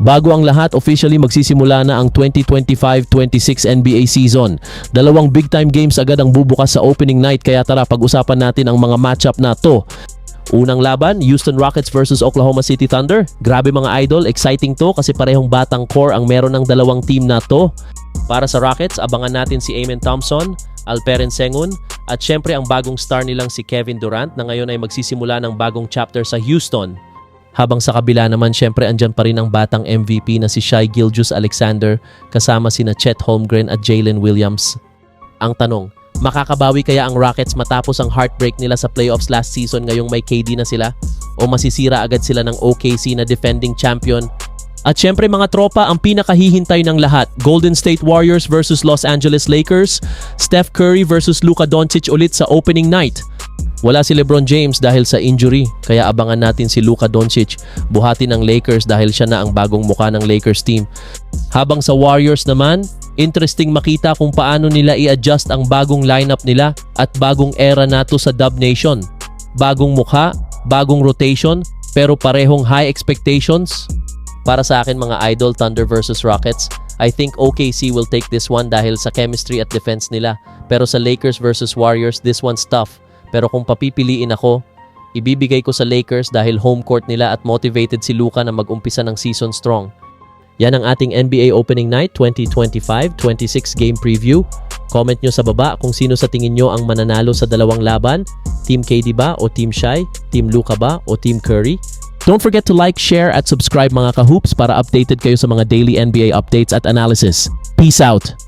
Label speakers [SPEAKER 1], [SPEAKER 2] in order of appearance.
[SPEAKER 1] Bago ang lahat, officially magsisimula na ang 2025-26 NBA season. Dalawang big-time games agad ang bubukas sa opening night, kaya tara pag-usapan natin ang mga matchup na to. Unang laban, Houston Rockets versus Oklahoma City Thunder. Grabe mga idol, exciting to kasi parehong batang core ang meron ng dalawang team na to. Para sa Rockets, abangan natin si Amen Thompson, Alperen Sengun, at syempre ang bagong star nilang si Kevin Durant na ngayon ay magsisimula ng bagong chapter sa Houston. Habang sa kabila naman, syempre andyan pa rin ang batang MVP na si Shai Gilgeous-Alexander kasama sina Chet Holmgren at Jalen Williams. Ang tanong, makakabawi kaya ang Rockets matapos ang heartbreak nila sa playoffs last season ngayong may KD na sila? O masisira agad sila ng OKC na defending champion? At syempre mga tropa, ang pinakahihintay ng lahat, Golden State Warriors versus Los Angeles Lakers, Steph Curry versus Luka Doncic ulit sa opening night. Wala si LeBron James dahil sa injury, kaya abangan natin si Luka Doncic, buhati ng Lakers dahil siya na ang bagong muka ng Lakers team. Habang sa Warriors naman, interesting makita kung paano nila i-adjust ang bagong lineup nila at bagong era na to sa Dub Nation. Bagong mukha, bagong rotation, pero parehong high expectations. Para sa akin mga idol, Thunder versus Rockets, I think OKC will take this one dahil sa chemistry at defense nila. Pero sa Lakers versus Warriors, this one's tough. Pero kung papipiliin ako, ibibigay ko sa Lakers dahil home court nila at motivated si Luka na mag-umpisa ng season strong. Yan ang ating NBA Opening Night 2025-26 game preview. Comment nyo sa baba kung sino sa tingin nyo ang mananalo sa dalawang laban. Team KD ba o Team Shai? Team Luka ba o Team Curry? Don't forget to like, share at subscribe mga ka-hoops para updated kayo sa mga daily NBA updates at analysis. Peace out!